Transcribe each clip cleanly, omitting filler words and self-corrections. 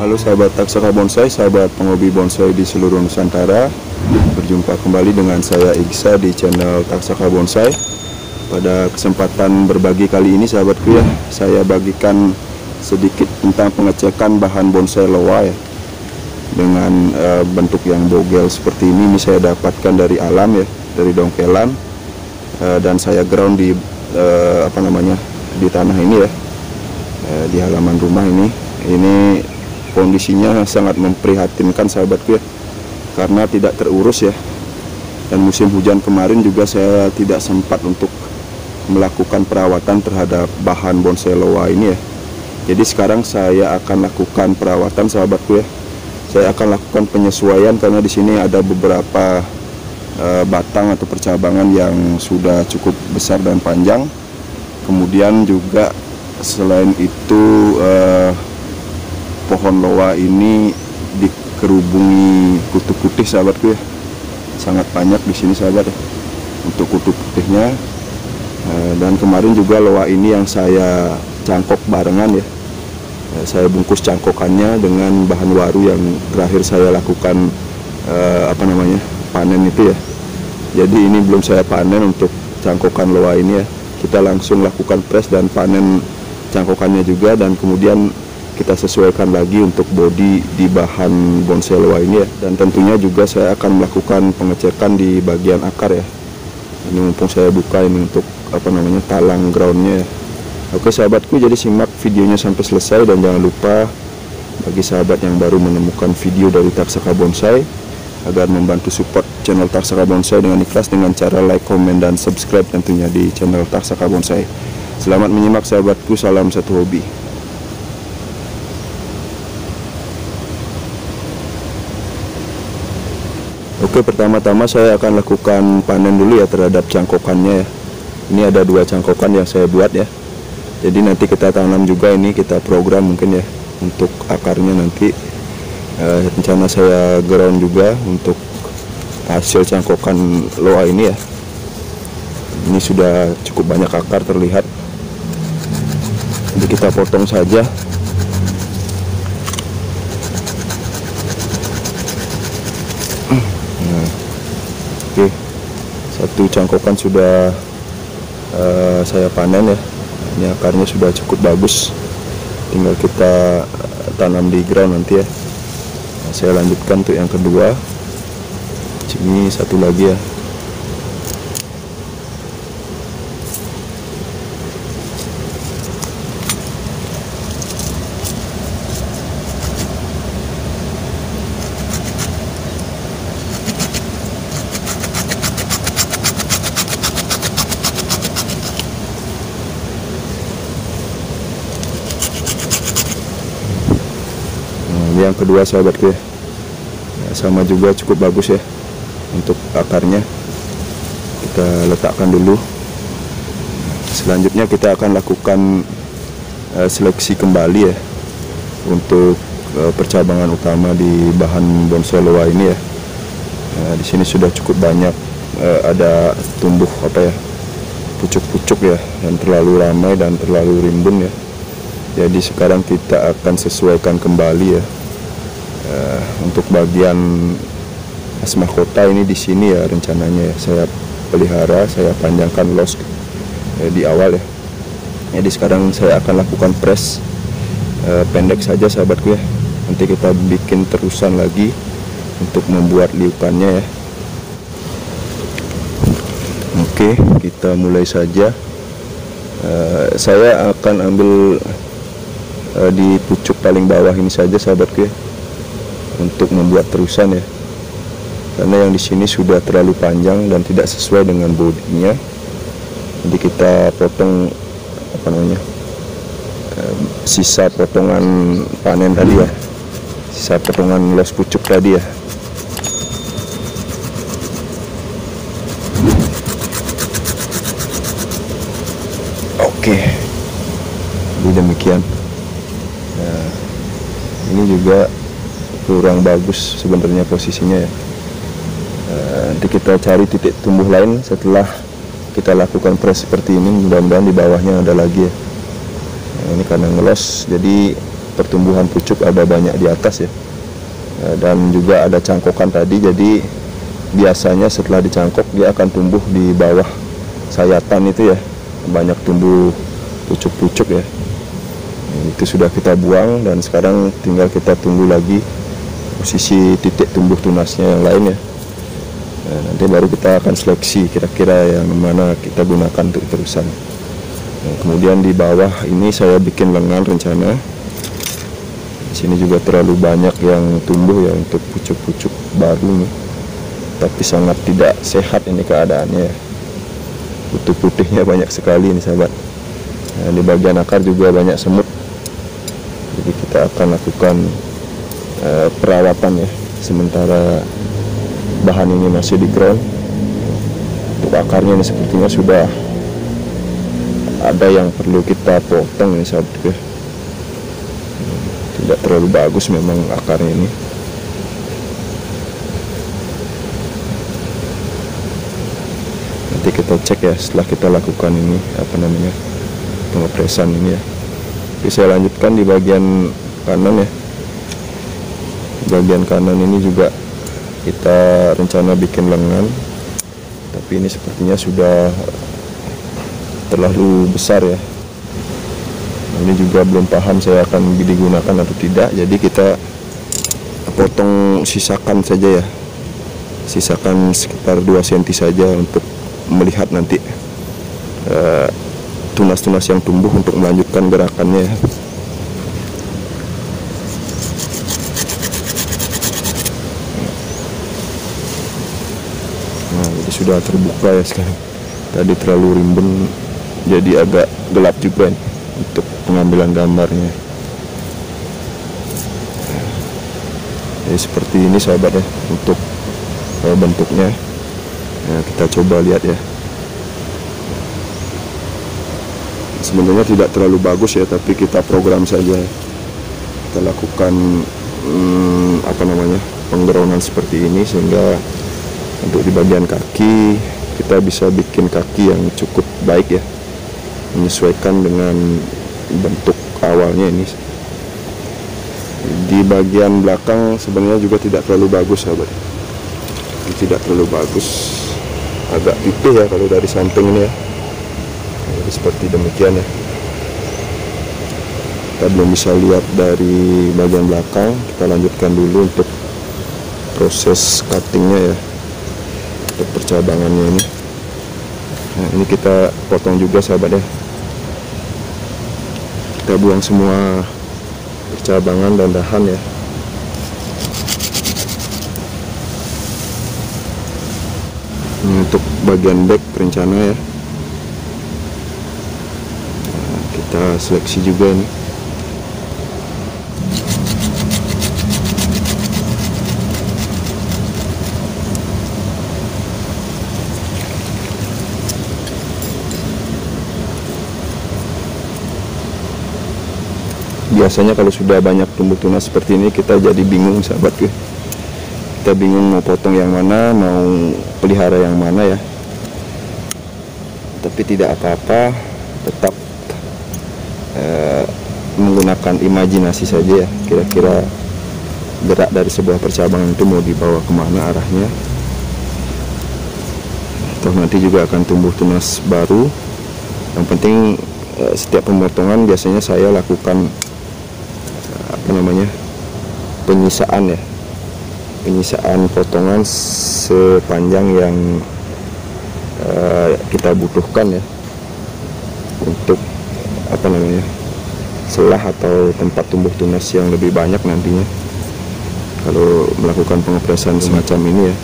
Halo sahabat Taksaka Bonsai, sahabat penghobi bonsai di seluruh Nusantara. Berjumpa kembali dengan saya Iksa di channel Taksaka Bonsai. Pada kesempatan berbagi kali ini sahabatku ya, saya bagikan sedikit tentang pengecekan bahan bonsai loa ya. Dengan bentuk yang bogel seperti ini saya dapatkan dari alam ya, dari dongkelan. Dan saya ground di di tanah ini ya, di halaman rumah ini. Ini kondisinya sangat memprihatinkan sahabatku ya, karena tidak terurus ya. Dan musim hujan kemarin juga saya tidak sempat untuk melakukan perawatan terhadap bahan bonsai loa ini ya. Jadi sekarang saya akan lakukan perawatan sahabatku ya. Saya akan lakukan penyesuaian karena di sini ada beberapa batang atau percabangan yang sudah cukup besar dan panjang. Kemudian juga selain itu pohon loa ini dikerubungi kutu putih sahabatku ya, sangat banyak di sini sahabat ya untuk kutu putihnya. Dan kemarin juga loa ini yang saya cangkok barengan ya, saya bungkus cangkokannya dengan bahan waru yang terakhir saya lakukan panen itu ya. Jadi ini belum saya panen untuk cangkokan loa ini ya, kita langsung lakukan press dan panen cangkokannya juga, dan kemudian kita sesuaikan lagi untuk bodi di bahan bonsai loa ini ya. Dan tentunya juga saya akan melakukan pengecekan di bagian akar ya. Ini mumpung saya buka ini untuk talang groundnya ya. Oke sahabatku, jadi simak videonya sampai selesai, dan jangan lupa bagi sahabat yang baru menemukan video dari Taksaka Bonsai agar membantu support channel Taksaka Bonsai dengan ikhlas dengan cara like, komen, dan subscribe tentunya di channel Taksaka Bonsai. Selamat menyimak sahabatku, salam satu hobi. Oke, pertama-tama saya akan lakukan panen dulu ya terhadap cangkokannya ya. Ini ada 2 cangkokan yang saya buat ya. Jadi nanti kita tanam juga, ini kita program mungkin ya untuk akarnya nanti. Rencana saya ground juga untuk hasil cangkokan loa ini ya. Ini sudah cukup banyak akar terlihat. Jadi kita potong saja. Oke, satu cangkokan sudah saya panen ya. Ini akarnya sudah cukup bagus, tinggal kita tanam di ground nanti ya. Nah, saya lanjutkan untuk yang kedua. Ini satu lagi ya. Yang kedua sahabatku ya, sama juga cukup bagus ya untuk akarnya. Kita letakkan dulu. Selanjutnya kita akan lakukan seleksi kembali ya untuk percabangan utama di bahan bonsai loa ini ya. Di sini sudah cukup banyak ada tumbuh pucuk-pucuk ya, yang terlalu ramai dan terlalu rimbun ya. Jadi sekarang kita akan sesuaikan kembali ya. Untuk bagian mahkota ini di sini ya rencananya ya, saya pelihara, saya panjangkan los di awal ya. Jadi sekarang saya akan lakukan press pendek saja sahabatku ya. Nanti kita bikin terusan lagi untuk membuat liukannya ya. Oke, kita mulai saja. Saya akan ambil di pucuk paling bawah ini saja sahabatku ya, untuk membuat terusan ya, karena yang di sini sudah terlalu panjang dan tidak sesuai dengan bodinya. Jadi kita potong sisa potongan panen tadi ya, sisa potongan los pucuk tadi ya. Oke, jadi demikian. Nah, ini juga kurang bagus sebenarnya posisinya ya. Nanti kita cari titik tumbuh lain setelah kita lakukan press seperti ini. Mudah-mudahan di bawahnya ada lagi ya. Nah, ini karena ngelos, jadi pertumbuhan pucuk ada banyak di atas ya. Dan juga ada cangkokan tadi, jadi biasanya setelah dicangkok dia akan tumbuh di bawah sayatan itu ya, banyak tumbuh pucuk-pucuk ya. Itu sudah kita buang dan sekarang tinggal kita tunggu lagi posisi titik tumbuh tunasnya yang lain ya. Nanti baru kita akan seleksi kira-kira yang mana kita gunakan untuk terusan. Kemudian di bawah ini saya bikin lengan rencana. Di sini juga terlalu banyak yang tumbuh ya untuk pucuk-pucuk baru nih. Tapi sangat tidak sehat ini keadaannya ya. Putih-putihnya banyak sekali ini sahabat. Di bagian akar juga banyak semut. Jadi kita akan lakukan perawatan ya. Sementara bahan ini masih di ground. Untuk akarnya ini sepertinya sudah ada yang perlu kita potong ini sahabat ya. Tidak terlalu bagus memang akarnya ini. Nanti kita cek ya setelah kita lakukan ini pengepresan ini ya. Oke, saya lanjutkan di bagian kanan ya. Bagian kanan ini juga kita rencana bikin lengan, tapi ini sepertinya sudah terlalu besar ya. Ini juga belum paham saya akan digunakan atau tidak, jadi kita potong, sisakan saja ya, sisakan sekitar 2 cm saja untuk melihat nanti tunas-tunas yang tumbuh untuk melanjutkan gerakannya ya. Nah, jadi sudah terbuka ya sekarang. Tadi terlalu rimbun, jadi agak gelap juga nih untuk pengambilan gambarnya. Jadi seperti ini sahabat ya untuk bentuknya. Nah, kita coba lihat ya. Sebenarnya tidak terlalu bagus ya, tapi kita program saja. Kita lakukan penggeronan seperti ini sehingga untuk di bagian kaki kita bisa bikin kaki yang cukup baik ya, menyesuaikan dengan bentuk awalnya ini. Di bagian belakang sebenarnya juga tidak terlalu bagus sahabat, tidak terlalu bagus, agak pipih ya kalau dari samping ini ya. Jadi seperti demikian ya. Kita belum bisa lihat dari bagian belakang. Kita lanjutkan dulu untuk proses cuttingnya ya, untuk percabangannya ini. Nah, ini kita potong juga sahabat ya. Kita buang semua percabangan dan dahan ya. Ini untuk bagian back rencana ya. Nah, kita seleksi juga nih. Biasanya kalau sudah banyak tumbuh tunas seperti ini kita jadi bingung sahabat ya. Kita bingung mau potong yang mana, mau pelihara yang mana ya. Tapi tidak apa-apa, tetap menggunakan imajinasi saja ya. Kira-kira gerak dari sebuah percabangan itu mau dibawa kemana arahnya. Toh nanti juga akan tumbuh tunas baru. Yang penting setiap pemotongan biasanya saya lakukan penyisaan ya, penyisaan potongan sepanjang yang kita butuhkan ya, untuk selah atau tempat tumbuh tunas yang lebih banyak nantinya kalau melakukan pengepresan semacam ini ya.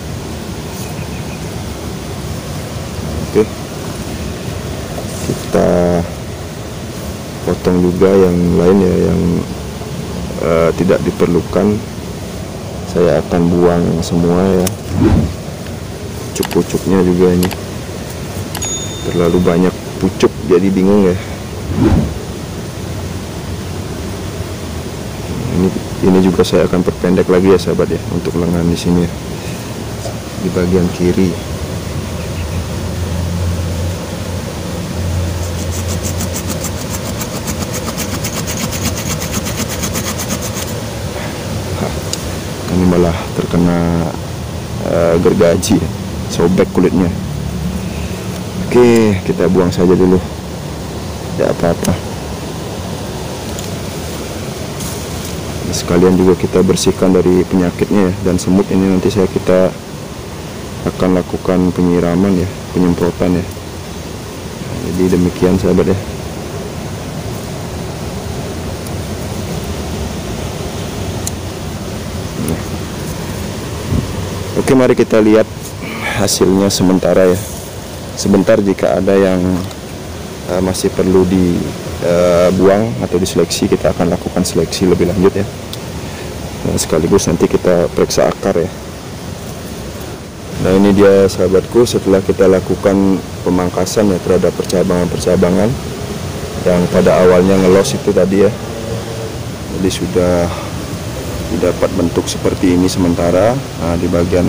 Oke, kita potong juga yang lain ya, yang tidak diperlukan. Saya akan buang semua ya. Pucuk-pucuknya juga ini terlalu banyak pucuk, jadi bingung ya. Ini juga saya akan perpendek lagi ya sahabat ya, untuk lengan di sini ya, di bagian kiri. terkena gergaji, sobek kulitnya. Oke, kita buang saja dulu, tidak apa-apa. Sekalian juga kita bersihkan dari penyakitnya ya, dan semut ini nanti kita akan lakukan penyiraman ya, penyemprotan ya. Nah, jadi demikian sahabat ya. Nah. Oke, mari kita lihat hasilnya sementara ya. Sebentar jika ada yang masih perlu dibuang atau diseleksi, kita akan lakukan seleksi lebih lanjut ya. Nah, sekaligus nanti kita periksa akar ya. Nah, ini dia sahabatku, setelah kita lakukan pemangkasan ya terhadap percabangan-percabangan yang pada awalnya ngelos itu tadi ya. Jadi sudah didapat bentuk seperti ini sementara. Nah, di bagian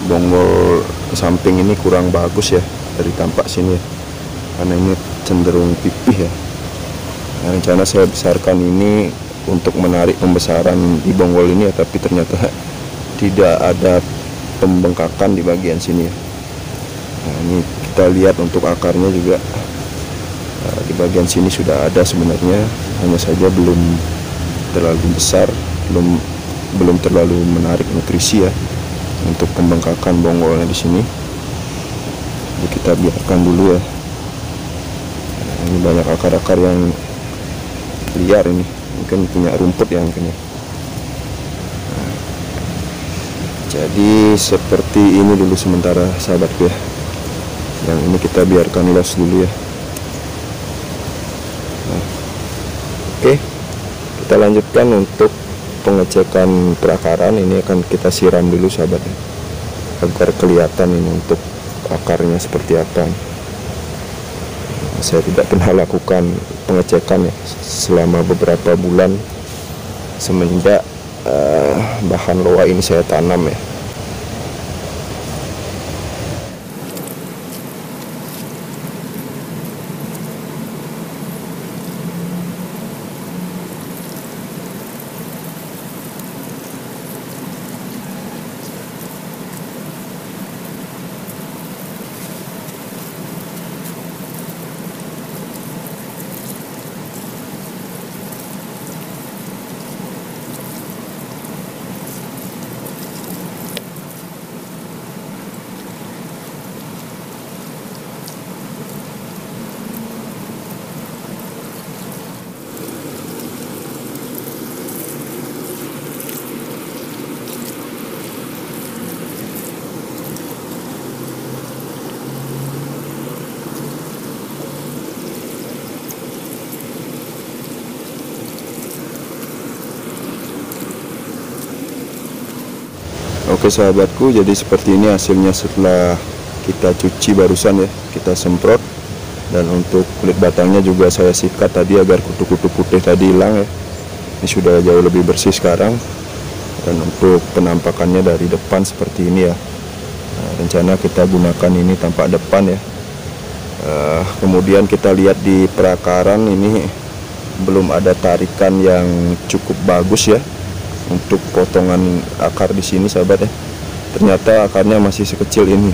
bonggol samping ini kurang bagus ya dari tampak sini ya, karena ini cenderung pipih ya. Nah, rencana saya besarkan ini untuk menarik pembesaran di bonggol ini ya, tapi ternyata tidak ada pembengkakan di bagian sini ya. Nah, ini kita lihat untuk akarnya juga di bagian sini sudah ada sebenarnya, hanya saja belum terlalu besar, belum terlalu menarik nutrisi ya untuk pembengkakan bonggolnya di sini. Jadi kita biarkan dulu ya. Nah, ini banyak akar-akar yang liar ini, mungkin punya rumput ya mungkin ya. Nah, jadi seperti ini dulu sementara sahabatku ya. Yang ini kita biarkan los dulu ya. Nah, oke, kita lanjutkan untuk pengecekan perakaran. Ini akan kita siram dulu sahabat ya, agar kelihatan ini untuk akarnya seperti apa. Saya tidak pernah lakukan pengecekan ya selama beberapa bulan semenjak bahan loa ini saya tanam ya. Oke sahabatku, jadi seperti ini hasilnya setelah kita cuci barusan ya, kita semprot. Dan untuk kulit batangnya juga saya sikat tadi agar kutu-kutu putih tadi hilang ya. Ini sudah jauh lebih bersih sekarang. Dan untuk penampakannya dari depan seperti ini ya. Nah, rencana kita gunakan ini tampak depan ya. Kemudian kita lihat di perakaran ini belum ada tarikan yang cukup bagus ya untuk potongan akar di sini sahabat ya. Ternyata akarnya masih sekecil ini.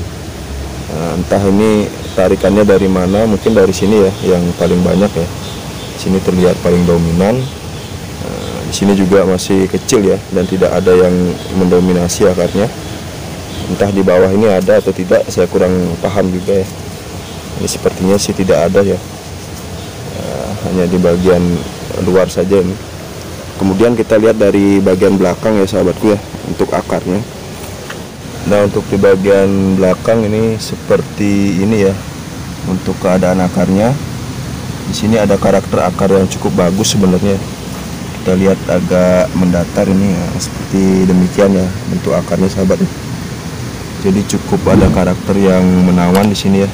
Nah, entah ini tarikannya dari mana, mungkin dari sini ya yang paling banyak ya. Sini terlihat paling dominan. Nah, di sini juga masih kecil ya dan tidak ada yang mendominasi akarnya. Entah di bawah ini ada atau tidak, saya kurang paham juga ya. Ini sepertinya sih tidak ada ya. Hanya di bagian luar saja ini. Kemudian kita lihat dari bagian belakang ya sahabatku ya untuk akarnya. Nah, untuk di bagian belakang ini seperti ini ya untuk keadaan akarnya. Di sini ada karakter akar yang cukup bagus sebenarnya. Kita lihat agak mendatar ini ya, seperti demikian ya bentuk akarnya sahabat. Jadi cukup ada karakter yang menawan di sini ya.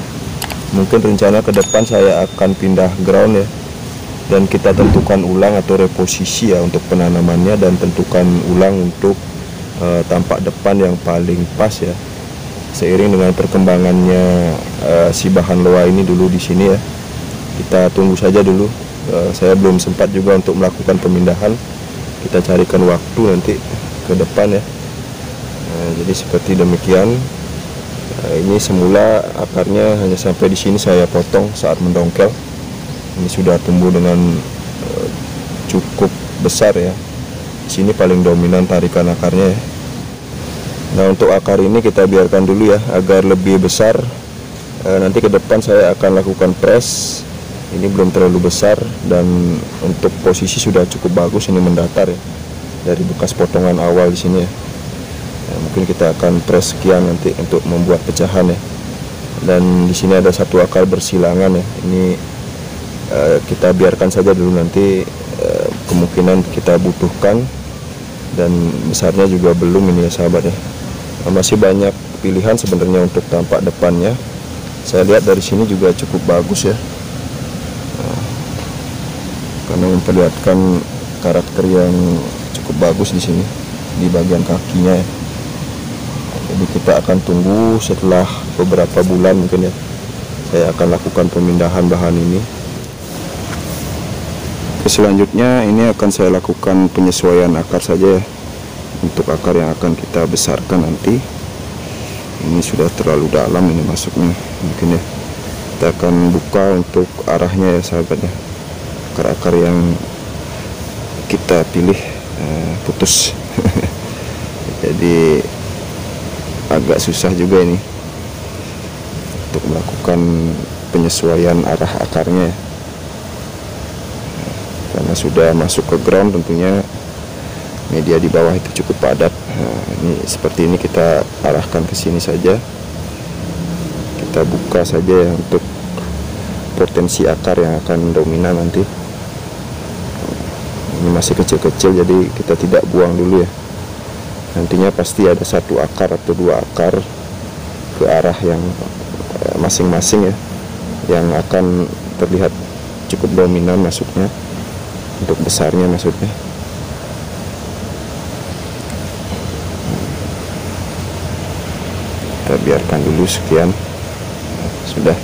Mungkin rencana ke depan saya akan pindah ground ya. Dan kita tentukan ulang atau reposisi ya untuk penanamannya, dan tentukan ulang untuk tampak depan yang paling pas ya. Seiring dengan perkembangannya si bahan loa ini dulu di sini ya. Kita tunggu saja dulu. Saya belum sempat juga untuk melakukan pemindahan. Kita carikan waktu nanti ke depan ya. jadi seperti demikian. Ini semula akarnya hanya sampai di sini saya potong saat mendongkel. Ini sudah tumbuh dengan cukup besar ya. Di sini paling dominan tarikan akarnya ya. Nah, untuk akar ini kita biarkan dulu ya agar lebih besar. Nanti ke depan saya akan lakukan press. Ini belum terlalu besar dan untuk posisi sudah cukup bagus, ini mendatar ya dari bekas potongan awal di sini ya. Mungkin kita akan press sekian nanti untuk membuat pecahan ya. Dan di sini ada satu akar bersilangan ya. Ini kita biarkan saja dulu, nanti kemungkinan kita butuhkan, dan besarnya juga belum ini ya sahabat ya. Masih banyak pilihan sebenarnya untuk tampak depannya. Saya lihat dari sini juga cukup bagus ya. Karena memperlihatkan karakter yang cukup bagus di sini di bagian kakinya ya. Jadi kita akan tunggu setelah beberapa bulan mungkin ya, saya akan lakukan pemindahan bahan ini. Selanjutnya ini akan saya lakukan penyesuaian akar saja ya, untuk akar yang akan kita besarkan nanti. Ini sudah terlalu dalam ini masuknya mungkin ya. Kita akan buka untuk arahnya ya sahabat ya. Akar-akar yang kita pilih putus. Jadi agak susah juga ini untuk melakukan penyesuaian arah akarnya ya. Karena sudah masuk ke ground, tentunya media di bawah itu cukup padat. Ini seperti ini, kita arahkan ke sini saja, kita buka saja ya untuk potensi akar yang akan dominan nanti. Ini masih kecil-kecil, jadi kita tidak buang dulu ya. Nantinya pasti ada satu akar atau dua akar ke arah yang masing-masing ya, yang akan terlihat cukup dominan masuknya, untuk besarnya maksudnya. Kita biarkan dulu sekian. Sudah.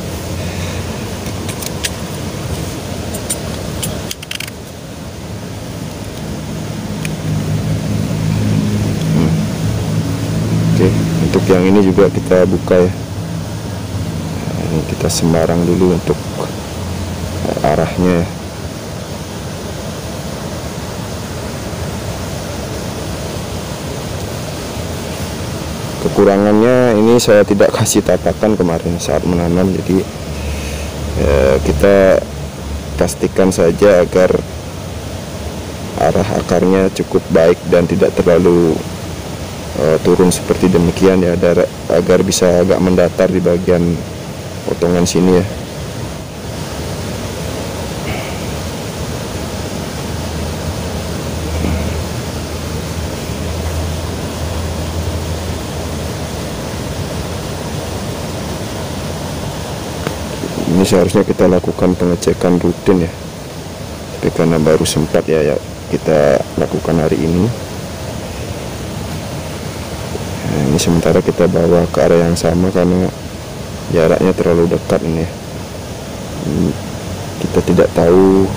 Oke, untuk yang ini juga kita buka ya. Ini kita sembarang dulu untuk arahnya. Kekurangannya ini saya tidak kasih tapakan kemarin saat menanam, jadi kita pastikan saja agar arah akarnya cukup baik dan tidak terlalu turun seperti demikian ya, agar bisa agak mendatar di bagian potongan sini ya. Ini seharusnya kita lakukan pengecekan rutin ya, tapi karena baru sempat ya kita lakukan hari ini. Nah, ini sementara kita bawa ke area yang sama karena jaraknya terlalu dekat ini ya. Kita tidak tahu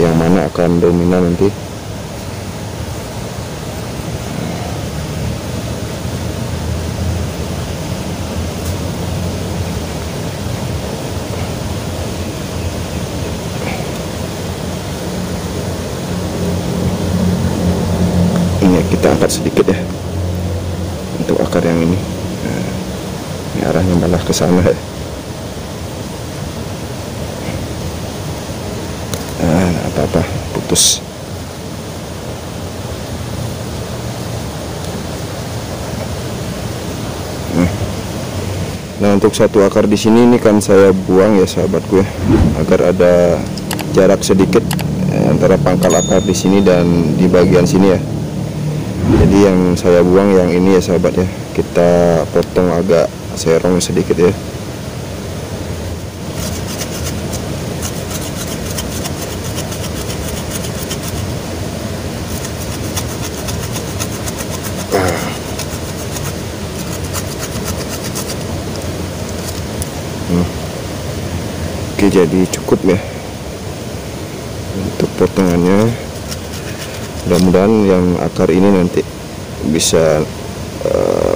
yang mana akan dominan nanti. Kita angkat sedikit ya untuk akar yang ini. Nah, ini arahnya malah ke sana ya. Apa-apa putus. Nah, untuk satu akar di sini ini kan saya buang ya sahabatku ya, agar ada jarak sedikit antara pangkal akar di sini dan di bagian sini ya. Jadi yang saya buang yang ini ya sahabat ya, kita potong agak serong sedikit ya. Oke, jadi cukup ya untuk potongannya. Mudah-mudahan yang akar ini nanti bisa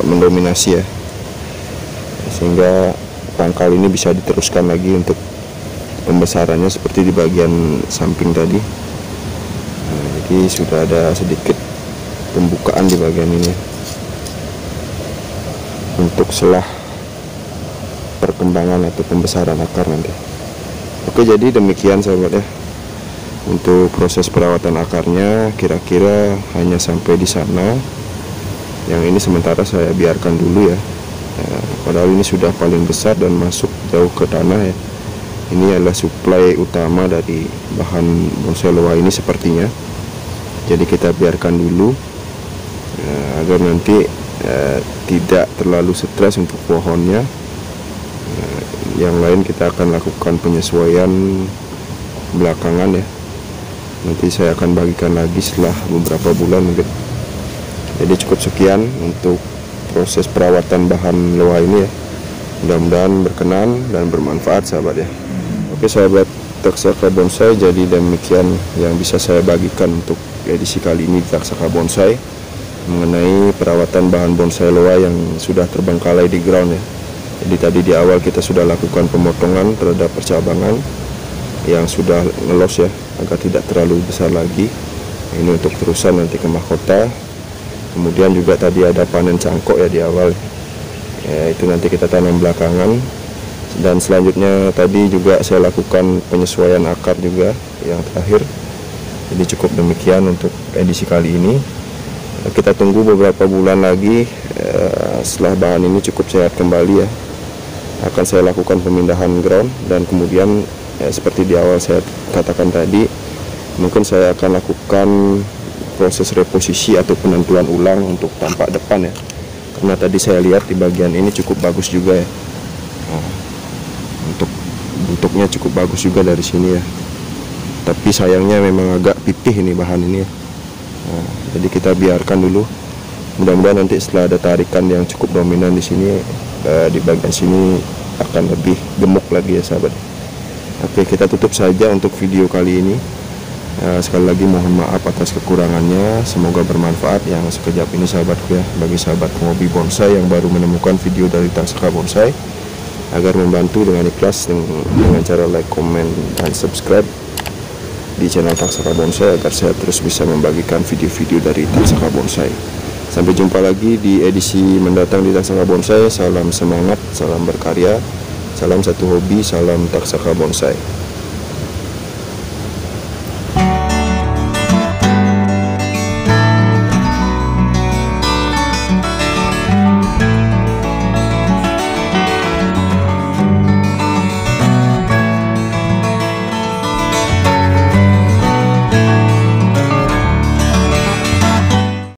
mendominasi ya, sehingga pangkal ini bisa diteruskan lagi untuk pembesarannya seperti di bagian samping tadi. Jadi sudah ada sedikit pembukaan di bagian ini untuk selah perkembangan atau pembesaran akar nanti. Oke, jadi demikian sahabat ya untuk proses perawatan akarnya, kira-kira hanya sampai di sana. Yang ini sementara saya biarkan dulu ya. Padahal ini sudah paling besar dan masuk jauh ke tanah ya. Ini adalah suplai utama dari bahan bonsai loa ini sepertinya. Jadi kita biarkan dulu agar nanti tidak terlalu stres untuk pohonnya. Yang lain kita akan lakukan penyesuaian belakangan ya. Nanti saya akan bagikan lagi setelah beberapa bulan mungkin. Jadi cukup sekian untuk proses perawatan bahan loa ini ya. Mudah-mudahan berkenan dan bermanfaat sahabat ya. Oke sahabat Taksaka Bonsai, jadi demikian yang bisa saya bagikan untuk edisi kali ini Taksaka Bonsai mengenai perawatan bahan bonsai loa yang sudah terbengkalai di ground ya. Jadi tadi di awal kita sudah lakukan pemotongan terhadap percabangan yang sudah ngelos ya, agar tidak terlalu besar lagi. Ini untuk terusan nanti ke mahkota. Kemudian juga tadi ada panen cangkok ya di awal ya, itu nanti kita tanam belakangan. Dan selanjutnya tadi juga saya lakukan penyesuaian akar juga yang terakhir. Jadi cukup demikian untuk edisi kali ini. Kita tunggu beberapa bulan lagi setelah bahan ini cukup sehat kembali ya, akan saya lakukan pemindahan ground. Dan kemudian seperti di awal saya katakan tadi, mungkin saya akan lakukan proses reposisi atau penentuan ulang untuk tampak depan ya, karena tadi saya lihat di bagian ini cukup bagus juga ya. Untuk bentuknya cukup bagus juga dari sini ya, tapi sayangnya memang agak pipih ini bahan ini ya. Jadi kita biarkan dulu. Mudah-mudahan nanti setelah ada tarikan yang cukup dominan di sini, di bagian sini akan lebih gemuk lagi ya sahabat. Oke, kita tutup saja untuk video kali ini. Sekali lagi mohon maaf atas kekurangannya, semoga bermanfaat yang sekejap ini sahabatku ya, bagi sahabat hobi bonsai yang baru menemukan video dari Taksaka Bonsai, agar membantu dengan ikhlas dengan cara like, comment, dan subscribe di channel Taksaka Bonsai agar saya terus bisa membagikan video-video dari Taksaka Bonsai. Sampai jumpa lagi di edisi mendatang di Taksaka Bonsai. Salam semangat, salam berkarya, salam satu hobi, salam Taksaka Bonsai.